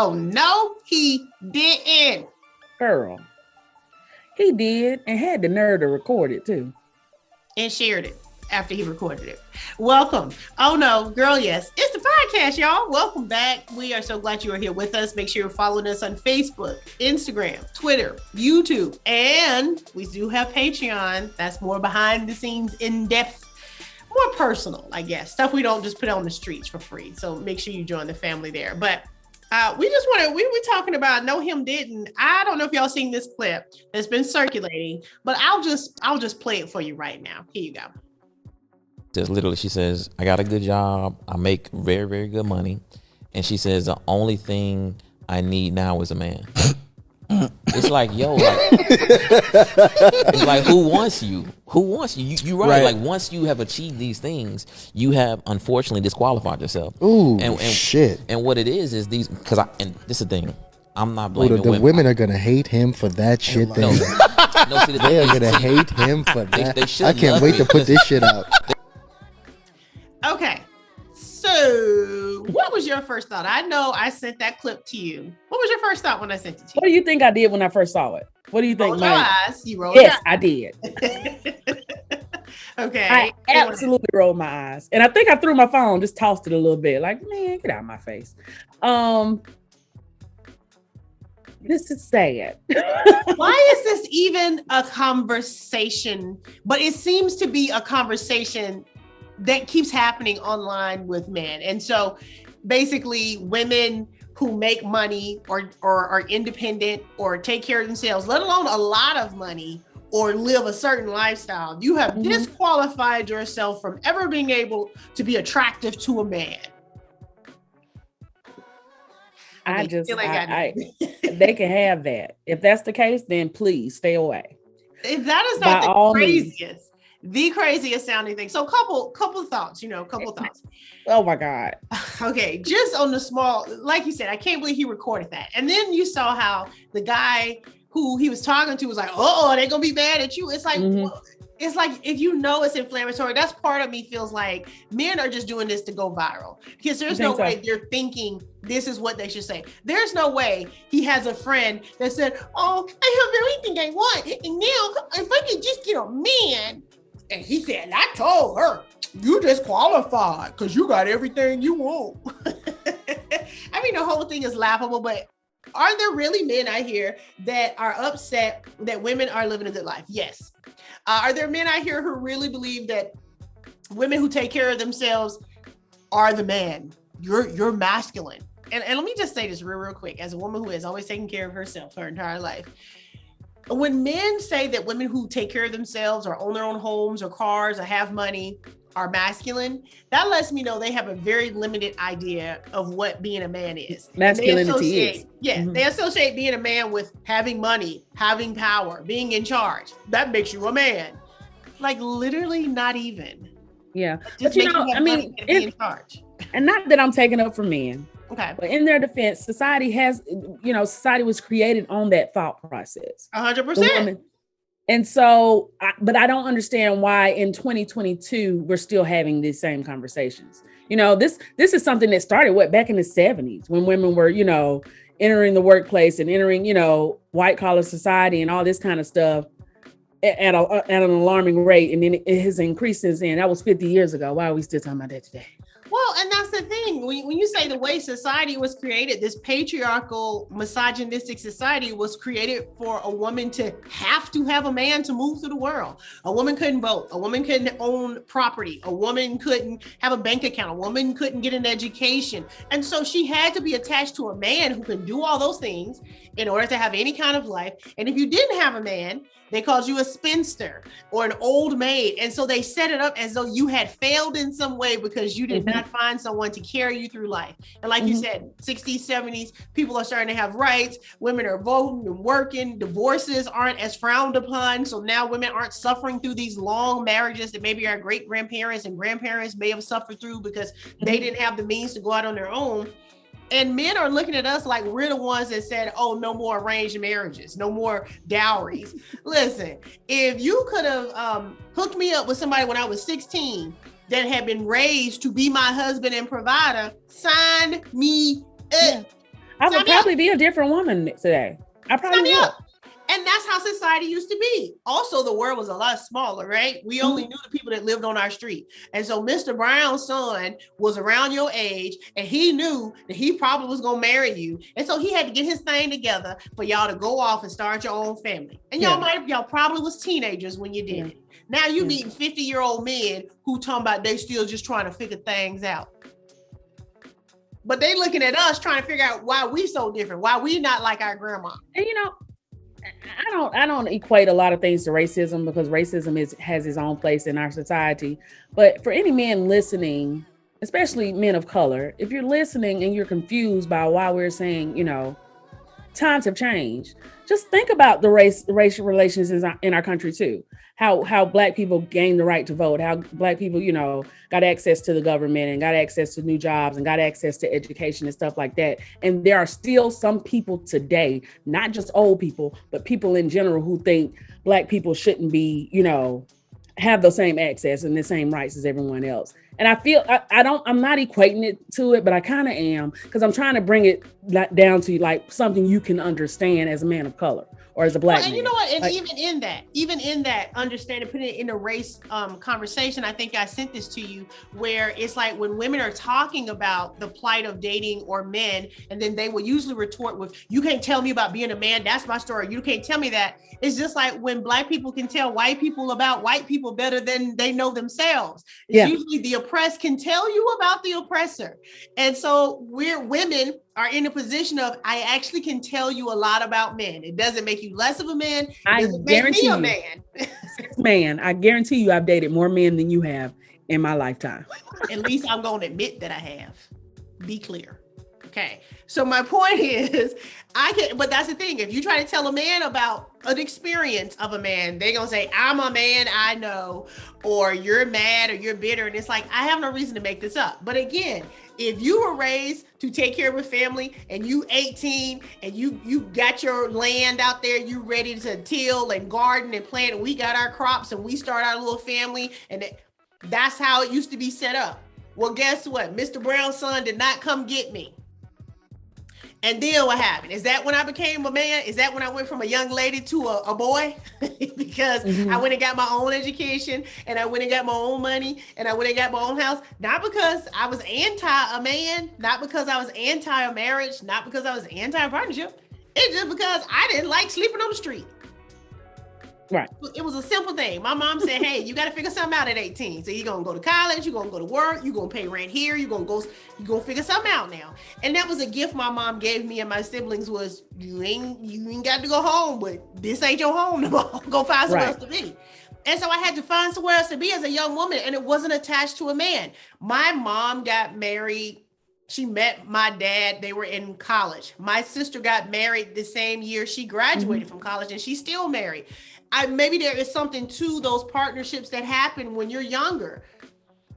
Oh, no, he didn't. Girl, he did and had the nerve to record it too. And shared it after he recorded it. Welcome. Oh no, girl, yes. It's the podcast, y'all. Welcome back. We are so glad you are here with us. Make sure you're following us on Facebook, Instagram, Twitter, YouTube, and we do have Patreon. That's more behind the scenes, in-depth, more personal, I guess. Stuff we don't just put on the streets for free. So make sure you join the family there. But we were talking about No Him Didn't. I don't know if y'all seen this clip that's been circulating, but I'll just play it for you right now. Here you go. Just literally, she says, I got a good job. I make very, very good money. And she says, the only thing I need now is a man. It's like, yo, it's like, who wants you? Who wants you? You're right. Like, once you have achieved these things, you have unfortunately disqualified yourself. Ooh, and shit. And what it is these, and this is the thing. I'm not blaming the women are gonna hate him for that shit. They are gonna hate him for that. I can't wait to put this shit out. Okay, so what was your first thought? I know I sent that clip to you. What was your first thought when I sent it to you? What do you think I did when I first saw it? What do you think? Rolled your eyes. You rolled yes, I did. Okay. I absolutely rolled my eyes. And I think I threw my phone, just tossed it a little bit. Like, man, get out of my face. This is sad. Why is this even a conversation? But it seems to be a conversation that keeps happening online with men. And so basically women who make money or are independent or take care of themselves, let alone a lot of money or live a certain lifestyle, you have disqualified yourself from ever being able to be attractive to a man. They can have that. If that's the case, then please stay away. If that is not the craziest sounding thing. So couple thoughts, couple thoughts. Oh my God. Okay. Just on the small, like you said, I can't believe he recorded that. And then you saw how the guy who he was talking to was like, oh, they're going to be mad at you. It's like, it's like, if it's inflammatory, that's part of me feels like men are just doing this to go viral because there's no way they're thinking this is what they should say. There's no way he has a friend that said, oh, I have everything I want. And now if I could just get a man. And he said, I told her, you disqualified because you got everything you want. I mean, the whole thing is laughable, but are there really men out here that are upset that women are living a good life? Yes. Are there men out here who really believe that women who take care of themselves are the man? You're masculine. And let me just say this real quick, as a woman who has always taken care of herself her entire life. When men say that women who take care of themselves or own their own homes or cars or have money are masculine, that lets me know they have a very limited idea of what being a man is. Masculinity is. Yeah, they associate being a man with having money, having power, being in charge. That makes you a man. Like literally not even. Yeah. But in charge. And not that I'm taking up for men. Okay. But in their defense, society was created on that thought process. 100%. And so, but I don't understand why in 2022, we're still having these same conversations. This is something that started back in the 70s when women were, entering the workplace and entering, white collar society and all this kind of stuff at an alarming rate. And then it has increased since then. That was 50 years ago. Why are we still talking about that today? Well, and that's the thing. When you say the way society was created, this patriarchal, misogynistic society was created for a woman to have a man to move through the world. A woman couldn't vote. A woman couldn't own property. A woman couldn't have a bank account. A woman couldn't get an education. And so she had to be attached to a man who can do all those things in order to have any kind of life. And if you didn't have a man, they called you a spinster or an old maid. And so they set it up as though you had failed in some way because you did not find someone to carry you through life. And like you said, 60s, 70s, people are starting to have rights. Women are voting and working. Divorces aren't as frowned upon. So now women aren't suffering through these long marriages that maybe our great grandparents and grandparents may have suffered through because they didn't have the means to go out on their own. And men are looking at us like we're the ones that said, oh, no more arranged marriages, no more dowries. Listen, if you could have hooked me up with somebody when I was 16 that had been raised to be my husband and provider, sign me up. I would probably be a different woman today. I probably would. And that's how society used to be. Also, the world was a lot smaller, right? We only knew the people that lived on our street. And so Mr. Brown's son was around your age, and he knew that he probably was going to marry you. And so he had to get his thing together for y'all to go off and start your own family. And y'all probably was teenagers when you did it. Now you meeting 50-year-old men who talking about they still just trying to figure things out. But they looking at us trying to figure out why we so different, why we not like our grandma. And I don't equate a lot of things to racism, because racism has its own place in our society. But for any men listening, especially men of color, if you're listening and you're confused by why we're saying, times have changed, just think about the racial relations in our country too. How Black people gained the right to vote, how Black people, got access to the government and got access to new jobs and got access to education and stuff like that. And there are still some people today, not just old people, but people in general, who think Black people shouldn't be, have the same access and the same rights as everyone else. And I feel I'm not equating it to it, but I kind of am, because I'm trying to bring it down to like something you can understand as a man of color or as a Black man. And you know what? And like, even in that understanding, putting it in a race conversation, I think I sent this to you, where it's like when women are talking about the plight of dating or men, and then they will usually retort with, "You can't tell me about being a man. That's my story. You can't tell me that." It's just like when Black people can tell white people about white people better than they know themselves. It's usually the oppressed can tell you about the oppressor. And so women are in a position of, I actually can tell you a lot about men. It doesn't make you less of a man. It doesn't make me a man. Man, I guarantee you I've dated more men than you have in my lifetime. At least I'm going to admit that I have. Be clear. Okay. So my point is, but that's the thing. If you try to tell a man about an experience of a man, they're going to say, "I'm a man, I know," or "You're mad," or "You're bitter." And it's like, I have no reason to make this up. But again, if you were raised to take care of a family and you 18 and you got your land out there, you ready to till and garden and plant, and we got our crops and we start our little family, and that's how it used to be set up. Well, guess what? Mr. Brown's son did not come get me. And then what happened? Is that when I became a man? Is that when I went from a young lady to a boy? Because I went and got my own education, and I went and got my own money, and I went and got my own house. Not because I was anti a man, not because I was anti a marriage, not because I was anti a partnership. It's just because I didn't like sleeping on the street. Right. It was a simple thing. My mom said, "Hey, you got to figure something out at 18. So you're going to go to college, you're going to go to work, you're going to pay rent here, you're going to figure something out now." And that was a gift my mom gave me and my siblings, was you ain't got to go home, but this ain't your home no more. Go find somewhere else to be. And so I had to find somewhere else to be as a young woman, and it wasn't attached to a man. My mom got married. She met my dad. They were in college. My sister got married the same year she graduated from college, and she's still married. Maybe there is something to those partnerships that happen when you're younger,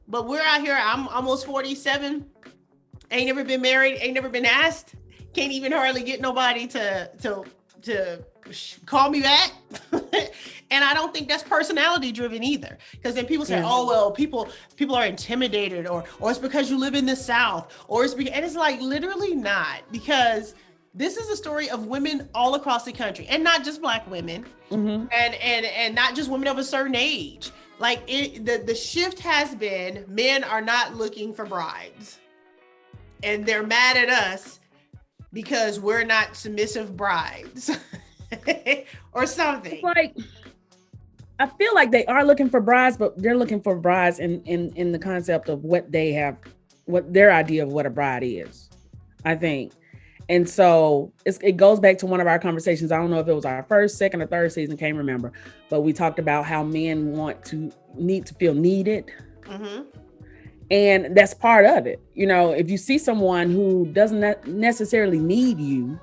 but we're out here. I'm almost 47. Ain't never been married. Ain't never been asked. Can't even hardly get nobody to call me back. And I don't think that's personality driven either. Because then people say, "Oh, well, people are intimidated, or it's because you live in the South, or and it's like, literally not, because this is a story of women all across the country, and not just Black women, and not just women of a certain age. Like the shift has been, men are not looking for brides, and they're mad at us because we're not submissive brides or something. It's like, I feel like they are looking for brides, but they're looking for brides in the concept of what they have, what their idea of what a bride is, I think. And so it goes back to one of our conversations. I don't know if it was our first, second, or third season, can't remember, but we talked about how men need to feel needed. And that's part of it. If you see someone who doesn't necessarily need you,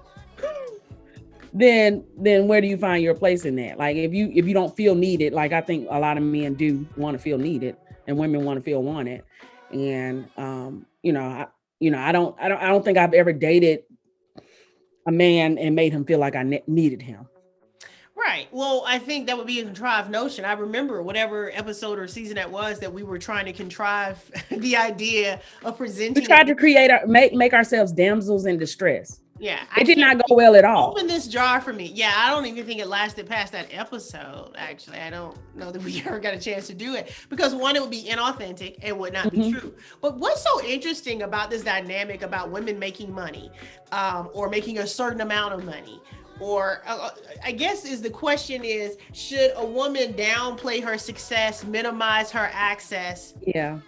then where do you find your place in that? Like, if you don't feel needed, like, I think a lot of men do want to feel needed, and women want to feel wanted. And I don't think I've ever dated a man and made him feel like I needed him. Right. Well, I think that would be a contrived notion. I remember whatever episode or season that was that we were trying to contrive the idea of presenting. We tried to create make ourselves damsels in distress. Yeah, it did not go well at all. Open this jar for me. Yeah, I don't even think it lasted past that episode. Actually, I don't know that we ever got a chance to do it because one, it would be inauthentic and would not be true. But what's so interesting about this dynamic about women making money, or making a certain amount of money, or I guess is the question is, should a woman downplay her success, minimize her access? Yeah.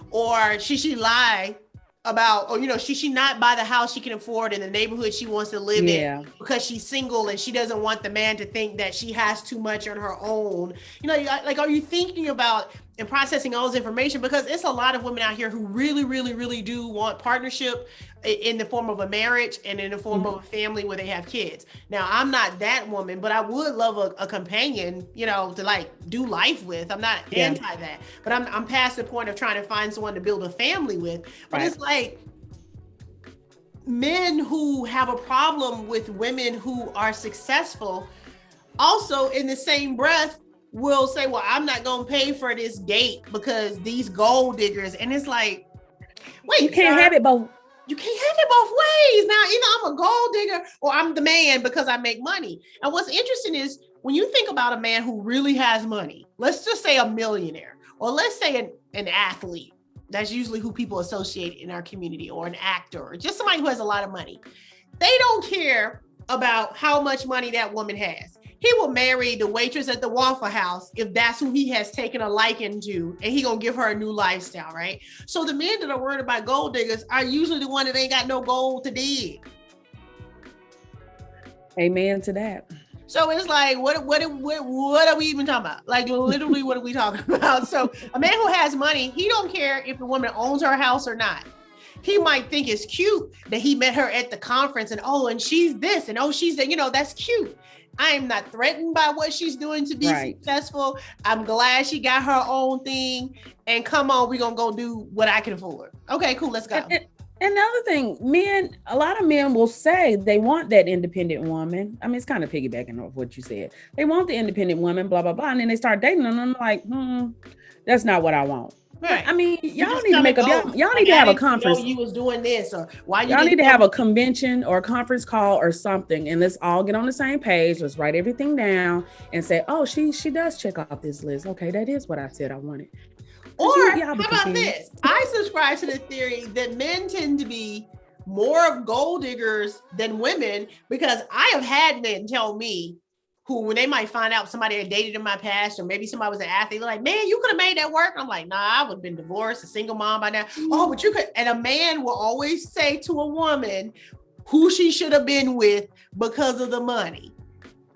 Or should she lie about, or should she not buy the house she can afford in the neighborhood she wants to live in because she's single and she doesn't want the man to think that she has too much on her own? Like, are you thinking about and processing all this information? Because it's a lot of women out here who really, really, really do want partnership in the form of a marriage and in the form of a family where they have kids. Now, I'm not that woman, but I would love a companion, to like do life with. I'm not anti that, but I'm past the point of trying to find someone to build a family with. But it's like men who have a problem with women who are successful also in the same breath will say, well, I'm not going to pay for this date because these gold diggers. And it's like, wait, you can't have it both. You can't have it both ways. Now, either I'm a gold digger or I'm the man because I make money. And what's interesting is when you think about a man who really has money, let's just say a millionaire, or let's say an athlete. That's usually who people associate in our community, or an actor, or just somebody who has a lot of money. They don't care about how much money that woman has. He will marry the waitress at the Waffle House if that's who he has taken a liking to, and he gonna give her a new lifestyle, right? So the men that are worried about gold diggers are usually the one that ain't got no gold to dig. Amen to that. So it's like, what are we even talking about? Like, literally, what are we talking about? So a man who has money, he don't care if the woman owns her house or not. He might think it's cute that he met her at the conference and she's this and she's that, that's cute. I am not threatened by what she's doing to be successful. I'm glad she got her own thing. And come on, we're going to go do what I can afford. Okay, cool. Let's go. And another thing, a lot of men will say they want that independent woman. I mean, it's kind of piggybacking off what you said. They want the independent woman, blah, blah, blah. And then they start dating them. And I'm like, that's not what I want. Right. I mean, y'all need to make y'all need to have a conference. You was doing this, or why y'all need to have a convention or a conference call or something, and let's all get on the same page. Let's write everything down and say, oh, she does check off this list. Okay, that is what I said I wanted. Or how about this? I subscribe to the theory that men tend to be more of gold diggers than women, because I have had men tell me, who, when they might find out somebody had dated in my past, or maybe somebody was an athlete, they're like, man, you could have made that work. I'm like, nah, I would have been divorced, a single mom by now. Oh, but you could. And a man will always say to a woman who she should have been with because of the money.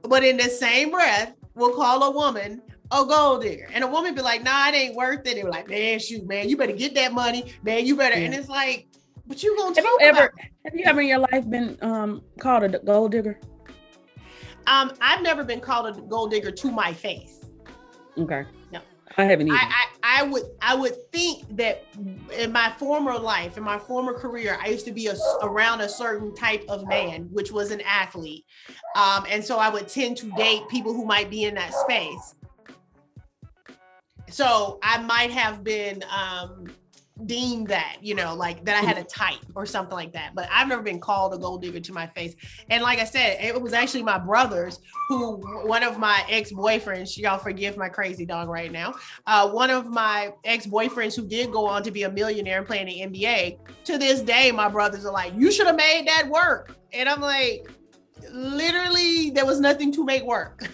But in the same breath, we'll call a woman a gold digger. And a woman be like, nah, it ain't worth it. They were like, man, shoot, man, you better get that money. Man, you better. Yeah. And it's like, but you gonna talk about it. Have you ever in your life been called a gold digger? I've never been called a gold digger to my face. Okay. No, I haven't either. I would think that in my former life, in my former career, I used to be around a certain type of man, which was an athlete. And so I would tend to date people who might be in that space. So I might have been deemed that, like that I had a type or something like that, but I've never been called a gold digger to my face. And like I said, it was actually my brothers who, one of my ex-boyfriends, y'all forgive my crazy dog right now, one of my ex-boyfriends who did go on to be a millionaire and play in the NBA, to this day, my brothers are like, you should have made that work. And I'm like, literally, there was nothing to make work.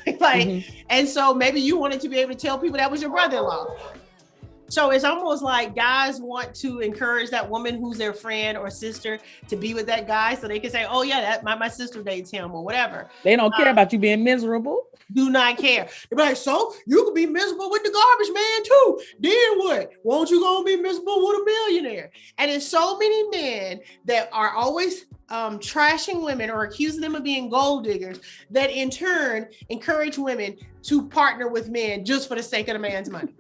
And so maybe you wanted to be able to tell people that was your brother-in-law. So it's almost like guys want to encourage that woman who's their friend or sister to be with that guy, so they can say, oh yeah, that my sister dates him or whatever. They don't care about you being miserable. Do not care. They're like, so you could be miserable with the garbage man too. Then what? Won't you gonna be miserable with a millionaire? And it's so many men that are always trashing women or accusing them of being gold diggers, that in turn encourage women to partner with men just for the sake of the man's money.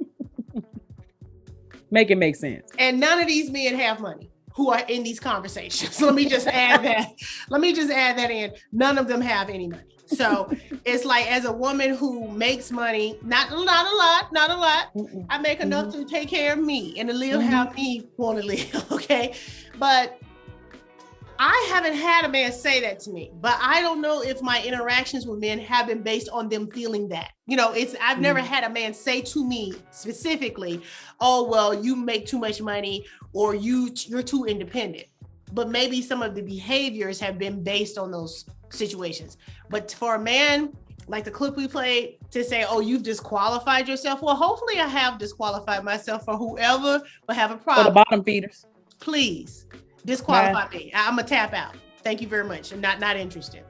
Make it make sense. And none of these men have money who are in these conversations. Let me just add that in. None of them have any money. So it's like, as a woman who makes money, not a lot. Mm-mm. I make enough to take care of me and to live how me want to live. Okay. But I haven't had a man say that to me, but I don't know if my interactions with men have been based on them feeling that. I've never had a man say to me specifically, "Oh, well, you make too much money," or you're too independent. But maybe some of the behaviors have been based on those situations. But for a man, like the clip we played, to say, "Oh, you've disqualified yourself." Well, hopefully I have disqualified myself for whoever will have a problem. For the bottom feeders. Please. Disqualify me. I'm gonna tap out. Thank you very much. I'm not interested.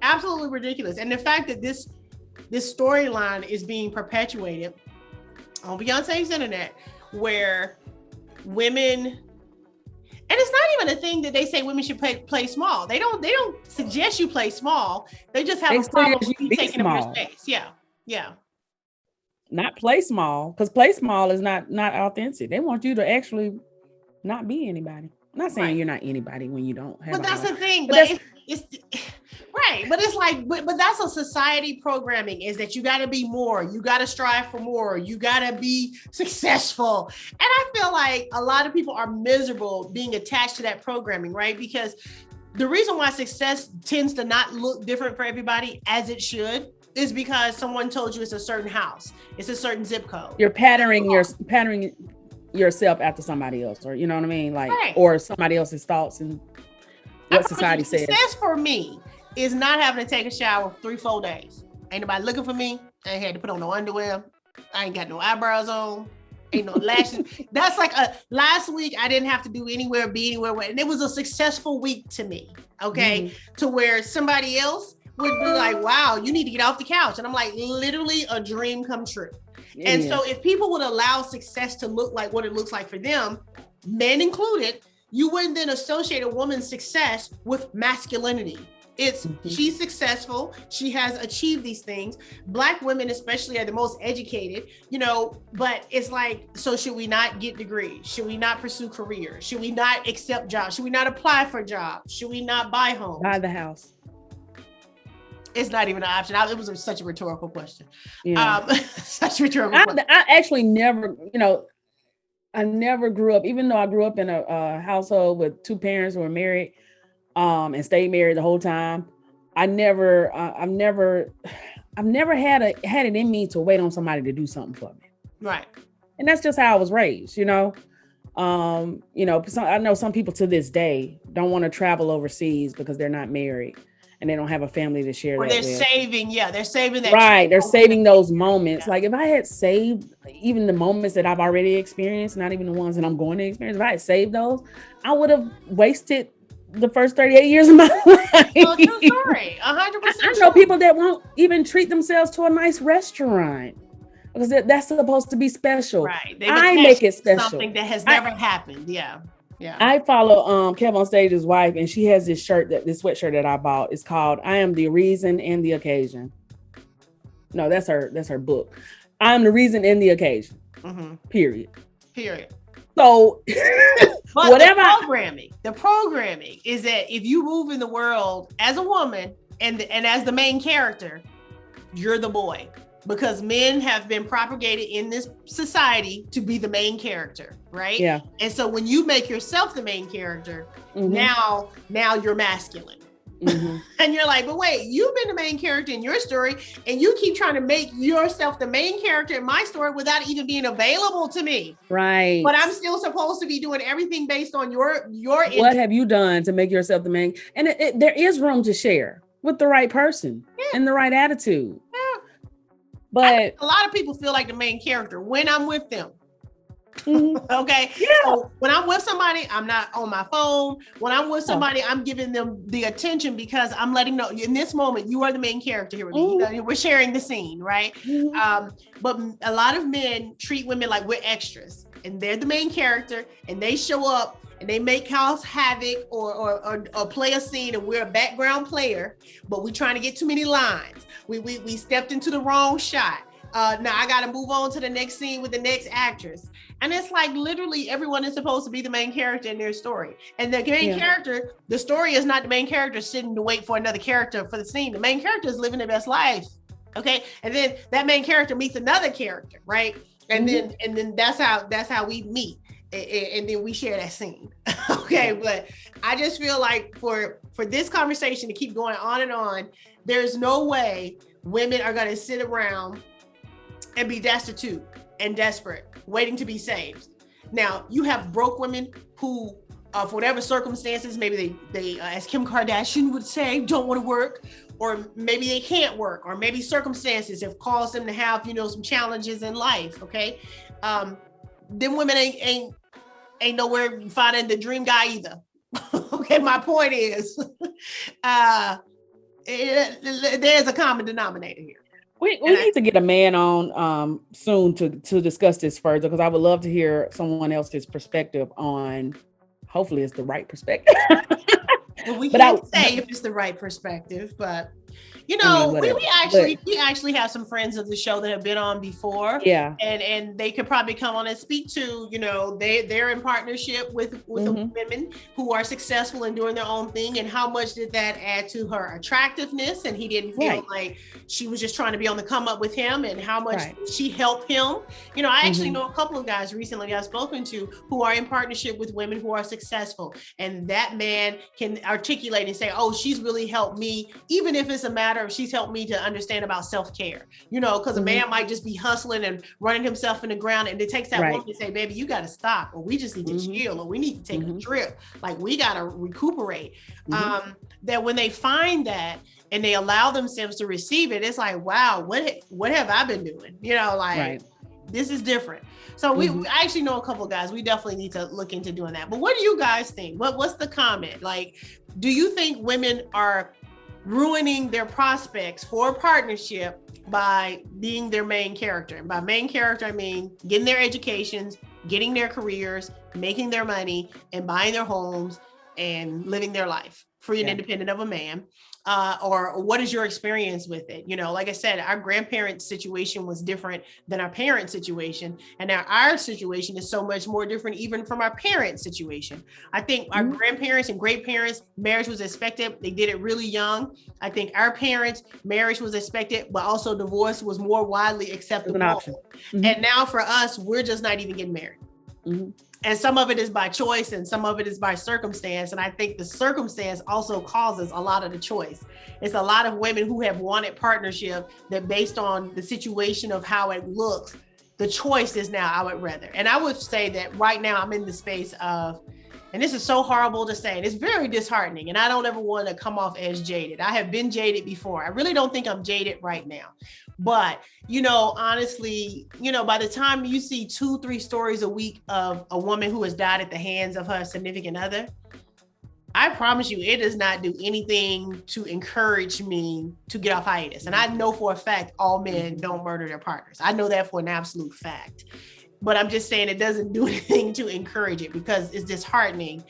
Absolutely ridiculous. And the fact that this storyline is being perpetuated on Beyonce's internet, where women, and it's not even a thing that they say women should play small. They don't suggest you play small. They just have a problem with you taking up your space. Yeah. Not play small, because play small is not authentic. They want you to actually not be anybody. I'm not saying you're not anybody when you don't have. But that's the thing. But it's right. But it's like, but that's a society programming, is that you got to be more. You got to strive for more. You got to be successful. And I feel like a lot of people are miserable being attached to that programming, right? Because the reason why success tends to not look different for everybody as it should is because someone told you it's a certain house, it's a certain zip code. You're patterning yourself after somebody else, or you know what I mean, like, or somebody else's thoughts and what society says. Success for me is not having to take a shower 3-4 days. Ain't nobody looking for me. I ain't had to put on no underwear. I ain't got no eyebrows on. Ain't no lashes. That's like last week I didn't have to be anywhere, and it was a successful week to me. Okay, to where somebody else would be like, "Wow, you need to get off the couch," and I'm like, literally a dream come true. And so if people would allow success to look like what it looks like for them, men included, you wouldn't then associate a woman's success with masculinity. It's she's successful. She has achieved these things. Black women especially are the most educated, but it's like, so should we not get degrees? Should we not pursue careers? Should we not accept jobs? Should we not apply for jobs? Should we not buy homes? Buy the house. It's not even an option. It was such a rhetorical question. Yeah. Such a rhetorical question. I actually never, I never grew up, even though I grew up in a household with two parents who were married, and stayed married the whole time. I've never had it in me to wait on somebody to do something for me. Right. And that's just how I was raised, I know some people to this day don't want to travel overseas because they're not married and they don't have a family to share that with. They're saving that. Right, they're saving those moments. Yeah. Like if I had saved even the moments that I've already experienced, not even the ones that I'm going to experience, if I had saved those, I would have wasted the first 38 years of my life. Well, true story, 100%. I know people that won't even treat themselves to a nice restaurant because that's supposed to be special. Right, I make it special. Something that has never happened. Yeah. I follow Kev on Stage's wife, and she has this sweatshirt that I bought. It's called "I Am the Reason and the Occasion." No, that's her book. I am the reason and the occasion. Period. So but whatever the programming is that if you move in the world as a woman and as the main character, you're the boy. Because men have been propagated in this society to be the main character, right? Yeah. And so when you make yourself the main character, now you're masculine. And you're like, but wait, you've been the main character in your story, and you keep trying to make yourself the main character in my story without even being available to me. Right. But I'm still supposed to be doing everything based on your what have you done to make yourself the main? And there is room to share with the right person and the right attitude. But a lot of people feel like the main character when I'm with them. Okay. Yeah. So when I'm with somebody, I'm not on my phone. When I'm with somebody, I'm giving them the attention because I'm letting know in this moment, you are the main character here with me. We're sharing the scene, right? But a lot of men treat women like we're extras and they're the main character and they show up and they make cause havoc or play a scene and we're a background player, but we're trying to get too many lines. We stepped into the wrong shot. Now I got to move on to the next scene with the next actress. And it's like literally everyone is supposed to be the main character in their story. And the main character, the story is not the main character sitting to wait for another character for the scene. The main character is living their best life. Okay. And then that main character meets another character, right? And then that's how we meet. And then we share that scene. Okay. Okay, but I just feel like for this conversation to keep going on and on, there's no way women are going to sit around and be destitute and desperate, waiting to be saved. Now, you have broke women who, for whatever circumstances, maybe they as Kim Kardashian would say, don't want to work, or maybe they can't work, or maybe circumstances have caused them to have, some challenges in life. Okay, them women ain't nowhere finding the dream guy either. Okay, my point is, there's a common denominator here. We need to get a man on soon to discuss this further, because I would love to hear someone else's perspective on. Hopefully, it's the right perspective. Well, we can't say if it's the right perspective, but we actually have some friends of the show that have been on before. Yeah, and they could probably come on and speak to, they're in partnership with the women who are successful in doing their own thing, and how much did that add to her attractiveness, and he didn't feel like she was just trying to be on the come up with him, and how much she helped him. I actually know a couple of guys recently I've spoken to who are in partnership with women who are successful, and that man can articulate and say, oh, she's really helped me, even if it's a matter of she's helped me to understand about self-care, because a man might just be hustling and running himself in the ground, and it takes that woman to say, baby, you got to stop, or we just need to chill, or we need to take a trip, like we got to recuperate. That when they find that and they allow themselves to receive it, it's like, wow, what have I been doing? This is different. So I actually know a couple of guys. We definitely need to look into doing that. But what do you guys think? What's the comment? Like, do you think women are ruining their prospects for a partnership by being their main character? And by main character, I mean getting their educations, getting their careers, making their money, and buying their homes and living their life free and independent of a man. Or what is your experience with it? Like I said, our grandparents' situation was different than our parents' situation. And now our situation is so much more different even from our parents' situation. I think our grandparents and great parents, marriage was expected. They did it really young. I think our parents, marriage was expected, but also divorce was more widely acceptable. An option. And now for us, we're just not even getting married. And some of it is by choice and some of it is by circumstance. And I think the circumstance also causes a lot of the choice. It's a lot of women who have wanted partnership that, based on the situation of how it looks, the choice is now, I would rather. And I would say that right now I'm in the space of, and this is so horrible to say, and it's very disheartening, and I don't ever want to come off as jaded. I have been jaded before. I really don't think I'm jaded right now. But, honestly, by the time you see 2-3 stories a week of a woman who has died at the hands of her significant other, I promise you, it does not do anything to encourage me to get off hiatus. And I know for a fact, all men don't murder their partners. I know that for an absolute fact. But I'm just saying it doesn't do anything to encourage it, because it's disheartening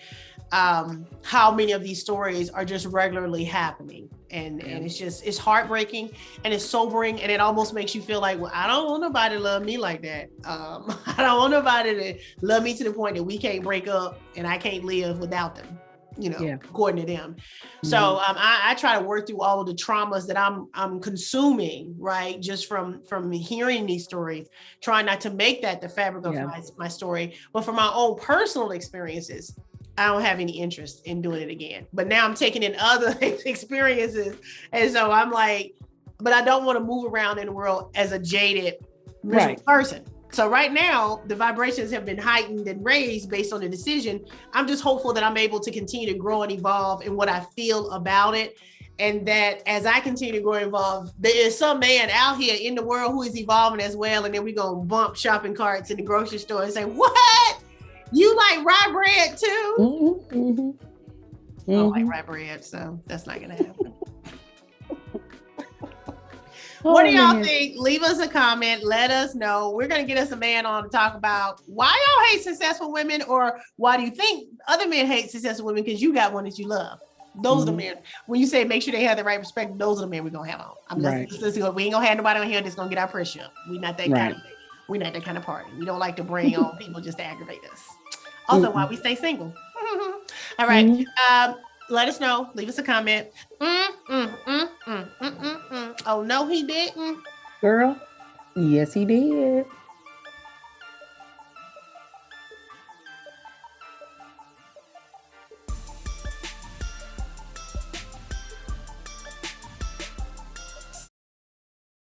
how many of these stories are just regularly happening. And it's heartbreaking, and it's sobering, and it almost makes you feel like, well, I don't want nobody to love me like that. I don't want nobody to love me to the point that we can't break up and I can't live without them. According to them. So I try to work through all of the traumas that I'm consuming, right? Just from hearing these stories, trying not to make that the fabric of my story, but from my own personal experiences, I don't have any interest in doing it again. But now I'm taking in other experiences. And so I'm like, but I don't want to move around in the world as a jaded person. So right now, the vibrations have been heightened and raised based on the decision. I'm just hopeful that I'm able to continue to grow and evolve in what I feel about it. And that as I continue to grow and evolve, there is some man out here in the world who is evolving as well. And then we're going to bump shopping carts in the grocery store and say, what? You like rye bread too? I don't like rye bread, so that's not going to happen. What do y'all think? Leave us a comment. Let us know. We're going to get us a man on to talk about why y'all hate successful women, or why do you think other men hate successful women because you got one that you love. Those are the men. When you say make sure they have the right perspective, those are the men we're going to have on. We ain't going to have nobody on here that's going to get our pressure up. We're not that kind of thing. We're not that kind of party. We don't like to bring on people just to aggravate us. Also, why we stay single. All right. Let us know. Leave us a comment. Oh, no, he didn't. Girl, yes, he did.